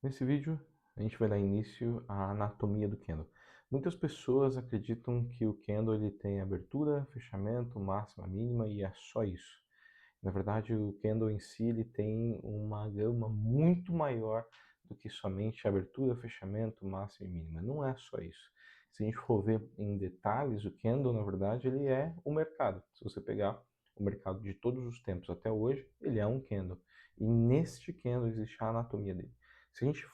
Nesse vídeo, a gente vai dar início à anatomia do candle. Muitas pessoas acreditam que o candle ele tem abertura, fechamento, máxima, mínima e é só isso. Na verdade, o candle em si ele tem uma gama muito maior do que somente abertura, fechamento, máxima e mínima. Não é só isso. Se a gente for ver em detalhes, o candle, na verdade, ele é o mercado. Se você pegar o mercado de todos os tempos até hoje, ele é um candle. E neste candle existe a anatomia dele. Se a gente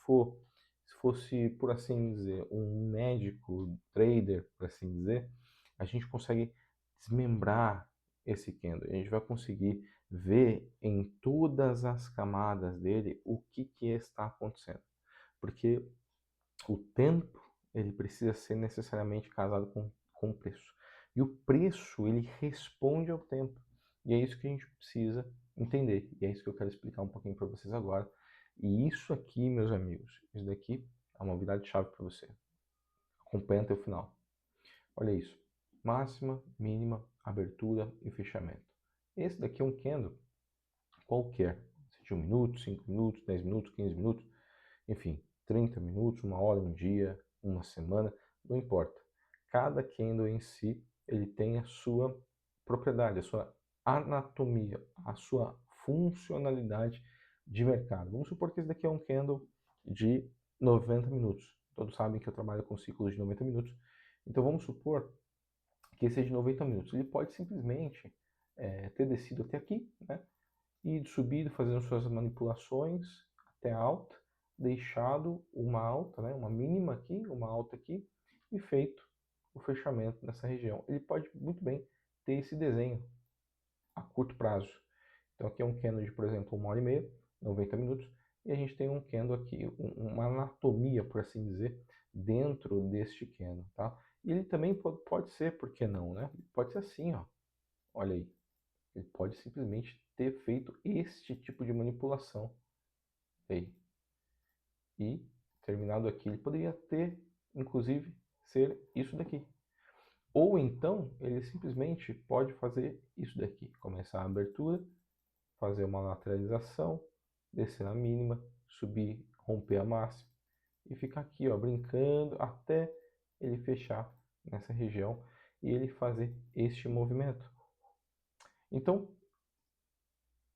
se fosse, por assim dizer, um médico, trader, por assim dizer, a gente consegue desmembrar esse candle. A gente vai conseguir ver em todas as camadas dele o que está acontecendo. Porque o tempo ele precisa ser necessariamente casado com o preço. E o preço ele responde ao tempo. E é isso que a gente precisa entender. E é isso que eu quero explicar um pouquinho para vocês agora. E isso aqui, meus amigos, isso daqui é uma virada chave para você. Acompanha até o final. Olha isso. Máxima, mínima, abertura e fechamento. Esse daqui é um candle qualquer. De 1 minuto, 5 minutos, 10 minutos, 15 minutos, enfim, 30 minutos, 1 hora, um dia, uma semana, não importa. Cada candle em si, ele tem a sua propriedade, a sua anatomia, a sua funcionalidade de mercado. Vamos supor que esse daqui é um candle de 90 minutos. Todos sabem que eu trabalho com ciclos de 90 minutos. Então vamos supor que esse é de 90 minutos. Ele pode simplesmente ter descido até aqui, né? E subido, fazendo suas manipulações até a alta, deixado uma alta, né, uma mínima aqui, uma alta aqui, e feito o fechamento nessa região. Ele pode muito bem ter esse desenho a curto prazo. Então aqui é um candle de, por exemplo, 1 hora e meia, 90 minutos, e a gente tem um candle aqui, uma anatomia, por assim dizer, dentro deste candle, tá? E ele também pode ser, por que não, né? Pode ser assim, ó. Olha aí. Ele pode simplesmente ter feito este tipo de manipulação aí. E, terminado aqui, ele poderia ter, inclusive, ser isso daqui. Ou então, ele simplesmente pode fazer isso daqui. Começar a abertura, fazer uma lateralização, descer na mínima, subir, romper a máxima e ficar aqui, ó, brincando até ele fechar nessa região e ele fazer este movimento. Então,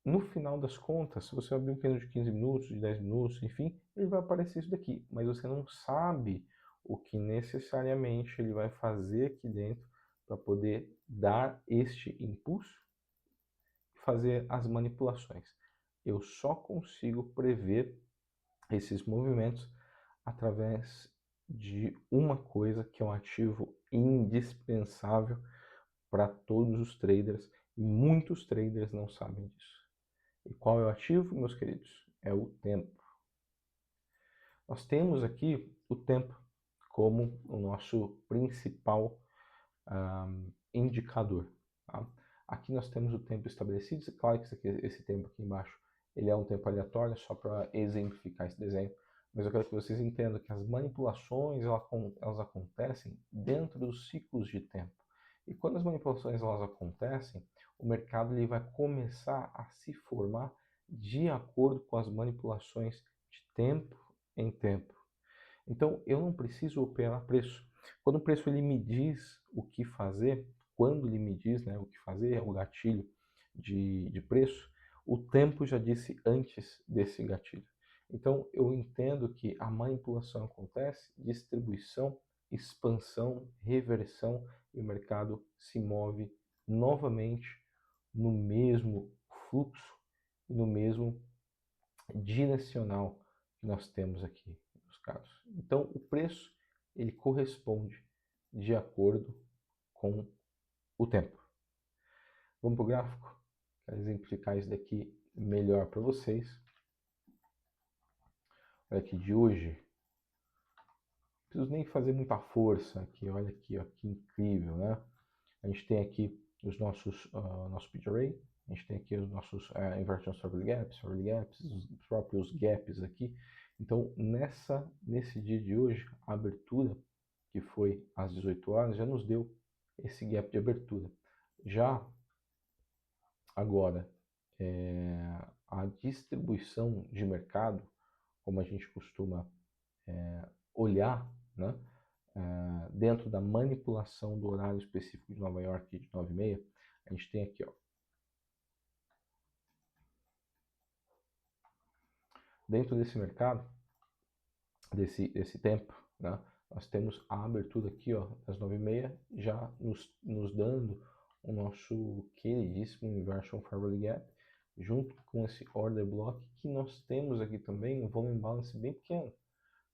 no final das contas, se você abrir um candle de 15 minutos, de 10 minutos, enfim, ele vai aparecer isso daqui. Mas você não sabe o que necessariamente ele vai fazer aqui dentro para poder dar este impulso e fazer as manipulações. Eu só consigo prever esses movimentos através de uma coisa que é um ativo indispensável para todos os traders e muitos traders não sabem disso. E qual é o ativo, meus queridos? É o tempo. Nós temos aqui o tempo como o nosso principal indicador. Tá? Aqui nós temos o tempo estabelecido. Claro que esse tempo aqui embaixo ele é um tempo aleatório, só para exemplificar esse desenho. Mas eu quero que vocês entendam que as manipulações elas acontecem dentro dos ciclos de tempo. E quando as manipulações elas acontecem, o mercado ele vai começar a se formar de acordo com as manipulações de tempo em tempo. Então eu não preciso operar preço. Quando o preço ele me diz o que fazer, quando ele me diz, né, o que fazer, é o gatilho de preço, o tempo já disse antes desse gatilho. Então eu entendo que a manipulação acontece, distribuição, expansão, reversão e o mercado se move novamente no mesmo fluxo e no mesmo direcional que nós temos aqui nos casos. Então o preço ele corresponde de acordo com o tempo. Vamos para o gráfico? Quero exemplificar isso daqui melhor para vocês. Olha aqui de hoje. Não preciso nem fazer muita força aqui. Olha aqui, ó, que incrível, né? A gente tem aqui os nossos nosso pitch array. A gente tem aqui os nossos inversion early gaps, os próprios gaps aqui. Então, nesse dia de hoje, a abertura, que foi às 18 horas, já nos deu esse gap de abertura. Já agora, a distribuição de mercado, como a gente costuma olhar, né, dentro da manipulação do horário específico de Nova York de 9h30, a gente tem aqui, ó, dentro desse mercado, desse tempo, né, nós temos a abertura aqui, ó, às 9h30, já nos dando o nosso queridíssimo Inversion Fairway Gap, junto com esse Order Block, que nós temos aqui também um Volume Balance bem pequeno,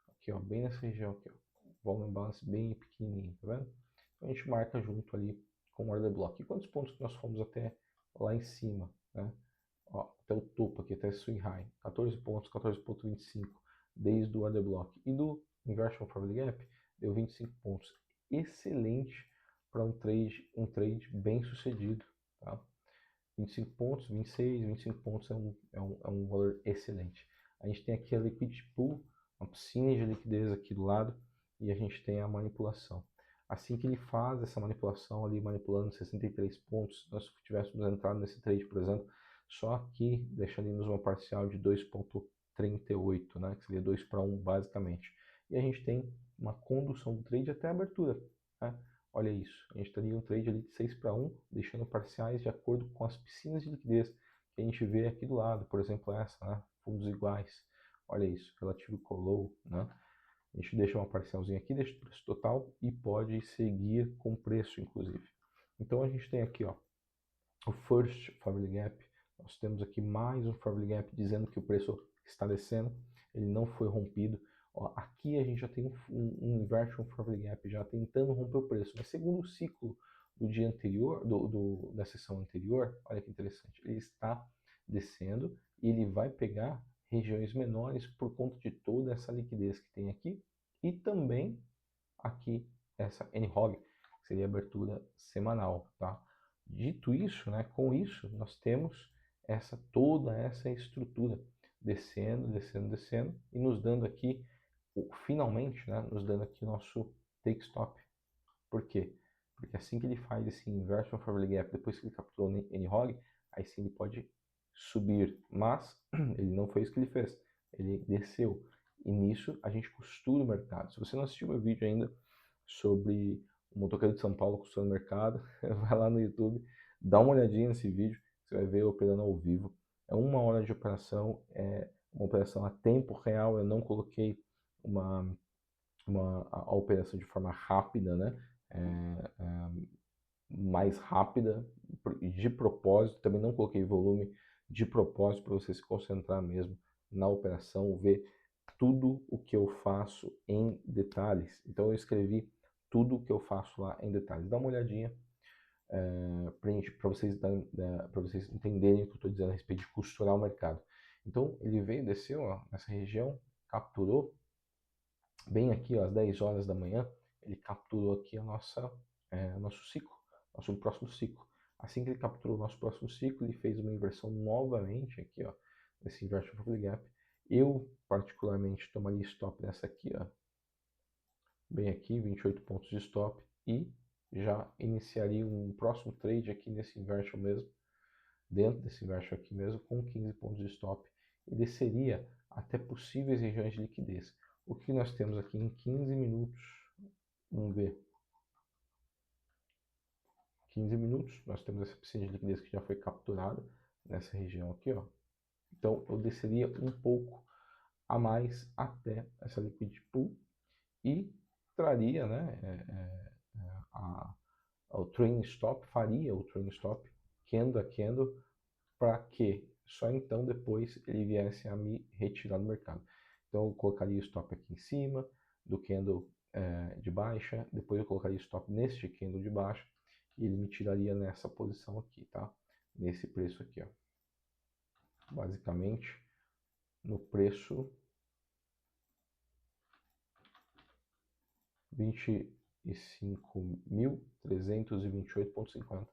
aqui, ó, bem nessa região aqui, ó, Volume Balance bem pequenininho, tá vendo? Então a gente marca junto ali com o Order Block. E quantos pontos que nós fomos até lá em cima, né? Ó, até o topo aqui, até Swing High, 14 pontos, 14,25 desde o Order Block. E do Inversion Fairway Gap deu 25 pontos. Excelente para um trade bem sucedido, tá? 25 pontos, 26, 25 pontos é um valor excelente. A gente tem aqui a Liquidity Pool, uma piscina de liquidez aqui do lado, e a gente tem a manipulação. Assim que ele faz essa manipulação ali, manipulando 63 pontos, se nós tivéssemos entrado nesse trade, por exemplo, só aqui deixaríamos uma parcial de 2,38, né, que seria 2 para 1 basicamente. E a gente tem uma condução do trade até a abertura, né? Olha isso, a gente teria um trade ali de 6 para 1, deixando parciais de acordo com as piscinas de liquidez que a gente vê aqui do lado, por exemplo essa, né? Fundos iguais, olha isso, relativo call-low, né? A gente deixa uma parcialzinha aqui, deixa o preço total e pode seguir com preço, inclusive. Então a gente tem aqui, ó, o First Fairway Gap, nós temos aqui mais um Fairway Gap dizendo que o preço está descendo, ele não foi rompido. Ó, aqui a gente já tem um Inversion Fairway Gap já tentando romper o preço, mas segundo o ciclo do dia anterior, da sessão anterior, olha que interessante, ele está descendo e ele vai pegar regiões menores por conta de toda essa liquidez que tem aqui e também aqui essa NHOG, que seria a abertura semanal, tá? Dito isso, né, com isso nós temos toda essa estrutura descendo, descendo, descendo e nos dando aqui, finalmente, né, nos dando aqui o nosso take stop. Por quê? Porque assim que ele faz esse Inversion Fairway Gap, depois que ele capturou o NHOG, aí sim ele pode subir, mas ele não foi isso que ele fez, ele desceu. E nisso a gente costura o mercado. Se você não assistiu meu vídeo ainda sobre o motoqueiro de São Paulo costurando o mercado, vai lá no YouTube, dá uma olhadinha nesse vídeo, você vai ver eu operando ao vivo. É 1 hora de operação, é uma operação a tempo real, eu não coloquei a operação de forma rápida, né? Mais rápida, de propósito, também não coloquei volume de propósito para você se concentrar mesmo na operação, ver tudo o que eu faço em detalhes. Então eu escrevi tudo o que eu faço lá em detalhes. Dá uma olhadinha para vocês entenderem o que eu estou dizendo a respeito de costurar o mercado. Então ele veio, desceu ó, nessa região, capturou bem aqui ó, às 10 horas da manhã, ele capturou aqui nosso ciclo, nosso próximo ciclo. Assim que ele capturou o nosso próximo ciclo, ele fez uma inversão novamente aqui, ó, nesse Inversion Fairway Gap. Eu, particularmente, tomaria stop nessa aqui, ó, bem aqui, 28 pontos de stop, e já iniciaria um próximo trade aqui nesse Inversion mesmo, dentro desse Inversion aqui mesmo, com 15 pontos de stop, e desceria até possíveis regiões de liquidez. O que nós temos aqui em 15 minutos? Vamos ver. 15 minutos, nós temos essa piscina de liquidez que já foi capturada nessa região aqui, ó. Então eu desceria um pouco a mais até essa liquidity pool e traria, né, o trailing stop, faria o trailing stop candle a candle para que só então depois ele viesse a me retirar do mercado. Então eu colocaria o stop aqui em cima do candle de baixa, depois eu colocaria o stop neste candle de baixa e ele me tiraria nessa posição aqui, tá? Nesse preço aqui, ó. Basicamente no preço 25.328,50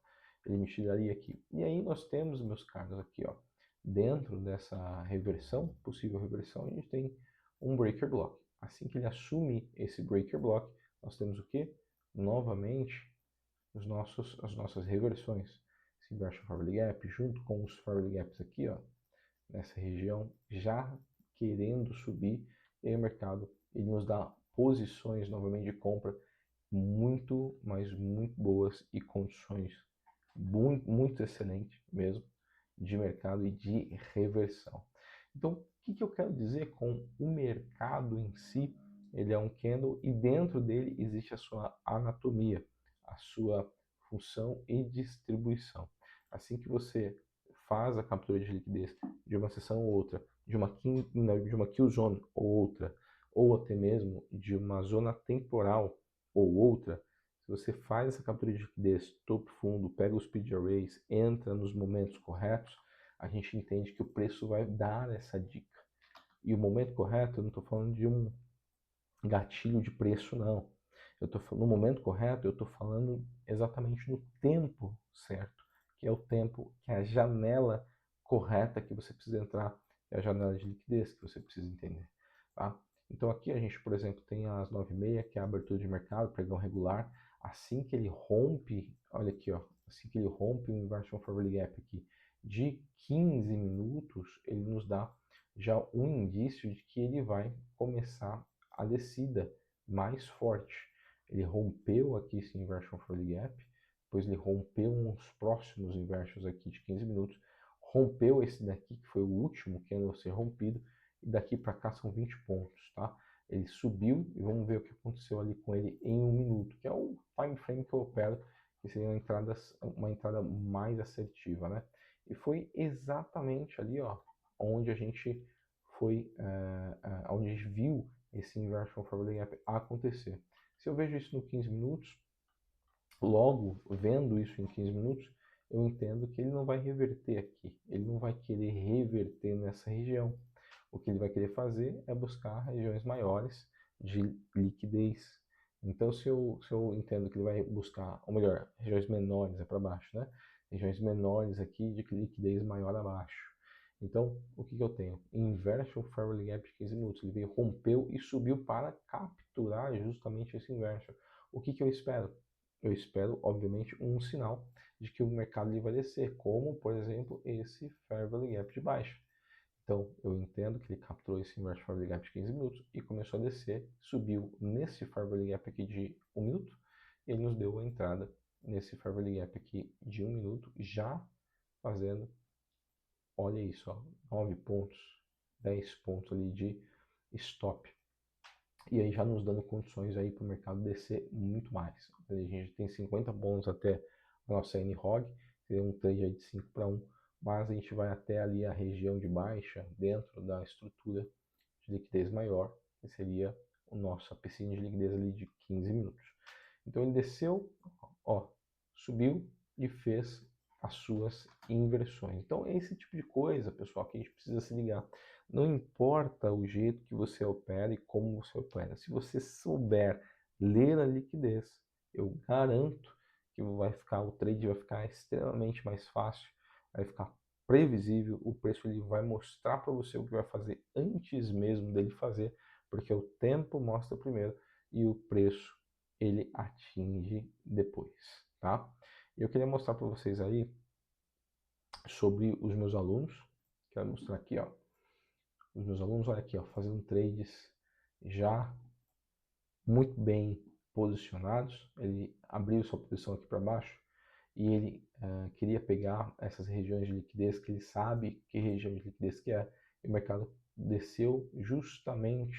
ele me tiraria aqui. E aí nós temos, meus caros, aqui, ó, dentro dessa reversão, possível reversão, a gente tem um breaker block. Assim que ele assume esse breaker block, nós temos o que? Novamente, as nossas reversões. Esse Inversion Fairway Gap, junto com os Fairway Gaps aqui, ó, nessa região, já querendo subir, e aí o mercado ele nos dá posições novamente de compra muito, mas muito boas e condições muito, muito excelentes mesmo de mercado e de reversão. Então, o que eu quero dizer com o mercado em si? Ele é um candle e dentro dele existe a sua anatomia, a sua função e distribuição. Assim que você faz a captura de liquidez de uma sessão ou outra, de uma kill zone ou outra, ou até mesmo de uma zona temporal ou outra, se você faz essa captura de liquidez topo fundo, pega os speed arrays, entra nos momentos corretos, a gente entende que o preço vai dar essa dica. E o momento correto, eu não estou falando de um gatilho de preço, não. No momento correto, eu estou falando exatamente no tempo certo, que é o tempo, que é a janela correta que você precisa entrar, que é a janela de liquidez que você precisa entender. Tá? Então aqui a gente, por exemplo, tem às 9h30, que é a abertura de mercado, pregão regular. Assim que ele rompe, olha aqui, ó, assim que ele rompe o Inversion Forward Gap aqui de 15 minutos, ele nos dá já um indício de que ele vai começar a descida mais forte. Ele rompeu aqui esse Inversion Forward Gap, depois ele rompeu uns próximos inversions aqui de 15 minutos, rompeu esse daqui, que foi o último que ia ser rompido, e daqui para cá são 20 pontos, tá? Ele subiu e vamos ver o que aconteceu ali com ele em 1 minuto, que é o time frame que eu opero, que seria uma entrada mais assertiva, né? E foi exatamente ali, ó, onde a gente foi, onde a gente viu esse Inversion Forward Gap acontecer. Se eu vejo isso no 15 minutos, logo vendo isso em 15 minutos, eu entendo que ele não vai reverter aqui, ele não vai querer reverter nessa região. O que ele vai querer fazer é buscar regiões maiores de liquidez. Então, se eu entendo que ele vai buscar, ou melhor, regiões menores é para baixo, né? Regiões menores aqui de liquidez maior abaixo. Então, o que eu tenho? Inversion Forward Gap de 15 minutos. Ele veio, rompeu e subiu para capturar justamente esse inversion. O que eu espero? Eu espero, obviamente, um sinal de que o mercado ele vai descer, como, por exemplo, esse Fair Value Gap de baixo. Então, eu entendo que ele capturou esse Inversion Fair Value Gap de 15 minutos e começou a descer, subiu nesse Fair Value Gap aqui de 1 minuto, e ele nos deu a entrada nesse Fair Value Gap aqui de 1 minuto, já fazendo, olha isso, ó, 9 pontos, 10 pontos ali de stop. E aí já nos dando condições aí para o mercado descer muito mais. A gente tem 50 pontos até a nossa NROG, seria um trade aí de 5 para 1, mas a gente vai até ali a região de baixa, dentro da estrutura de liquidez maior, que seria a nossa piscina de liquidez ali de 15 minutos. Então ele desceu, ó, subiu e fez as suas inversões. Então é esse tipo de coisa, pessoal, que a gente precisa se ligar. Não importa o jeito que você opera e como você opera. Se você souber ler a liquidez, eu garanto que o trade vai ficar extremamente mais fácil, vai ficar previsível, o preço ele vai mostrar para você o que vai fazer antes mesmo dele fazer, porque o tempo mostra primeiro e o preço ele atinge depois, tá? Eu queria mostrar para vocês aí sobre os meus alunos, quero mostrar aqui, ó, os meus alunos, olha aqui, ó, fazendo trades já muito bem posicionados. Ele abriu sua posição aqui para baixo e ele queria pegar essas regiões de liquidez, que ele sabe que região de liquidez que é, e o mercado desceu justamente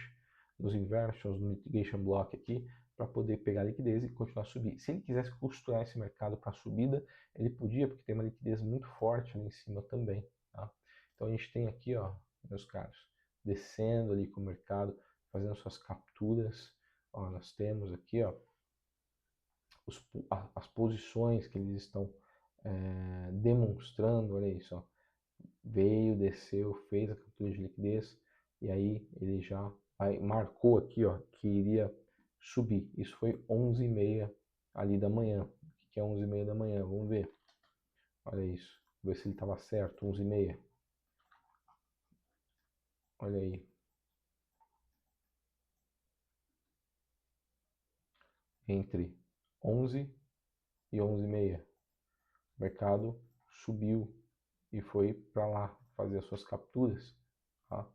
nos inversions, no mitigation block aqui, para poder pegar a liquidez e continuar a subir. Se ele quisesse costurar esse mercado para subida, ele podia, porque tem uma liquidez muito forte ali em cima também, tá? Então a gente tem aqui, ó, meus caros, descendo ali com o mercado, fazendo suas capturas. Ó, nós temos aqui, ó, as posições que eles estão demonstrando, olha isso, ó. Veio, desceu, fez a captura de liquidez e aí ele já marcou aqui, ó, que iria subir. Isso foi 11h30 ali da manhã. O que é 11h30 da manhã? Vamos ver. Olha isso. Vou ver se ele estava certo, 11h30. Olha aí. Entre 11 e 11h30. O mercado subiu e foi para lá fazer as suas capturas, tá?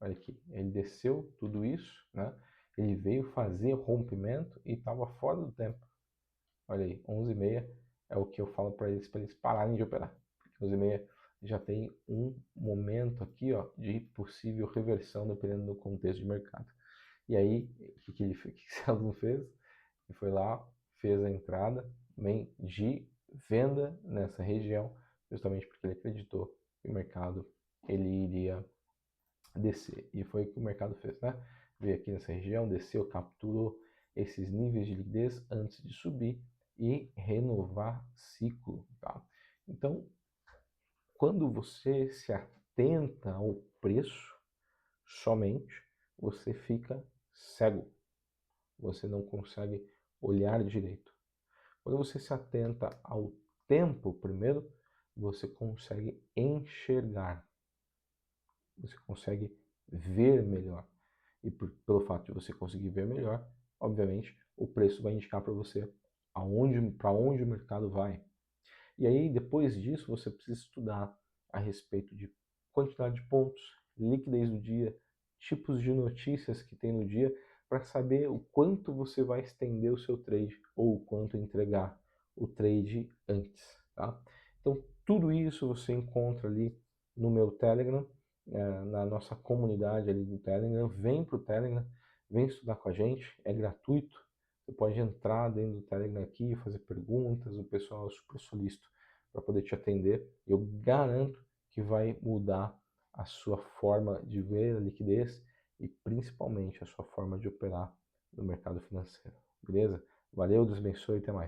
Olha aqui, ele desceu tudo isso, né? Ele veio fazer rompimento e estava fora do tempo. Olha aí, 11h30 é o que eu falo para eles pararem de operar. Porque 11h30 já tem um momento aqui, ó, de possível reversão dependendo do contexto de mercado. E aí, o que esse aluno fez? Ele foi lá, fez a entrada bem de venda nessa região, justamente porque ele acreditou que o mercado ele iria descer. E foi o que o mercado fez, né? Veio aqui nessa região, desceu, capturou esses níveis de liquidez antes de subir e renovar ciclo, tá? Então, quando você se atenta ao preço somente, você fica cego. Você não consegue olhar direito. Quando você se atenta ao tempo primeiro, você consegue enxergar. Você consegue ver melhor. E pelo fato de você conseguir ver melhor, obviamente, o preço vai indicar para você para onde o mercado vai. E aí, depois disso, você precisa estudar a respeito de quantidade de pontos, liquidez do dia, tipos de notícias que tem no dia, para saber o quanto você vai estender o seu trade ou o quanto entregar o trade antes, tá? Então, tudo isso você encontra ali no meu Telegram, na nossa comunidade ali do Telegram. Vem para o Telegram, vem estudar com a gente, é gratuito. Você pode entrar dentro do Telegram aqui, fazer perguntas, o pessoal é super solícito para poder te atender. Eu garanto que vai mudar a sua forma de ver a liquidez e principalmente a sua forma de operar no mercado financeiro. Beleza? Valeu, Deus abençoe e até mais.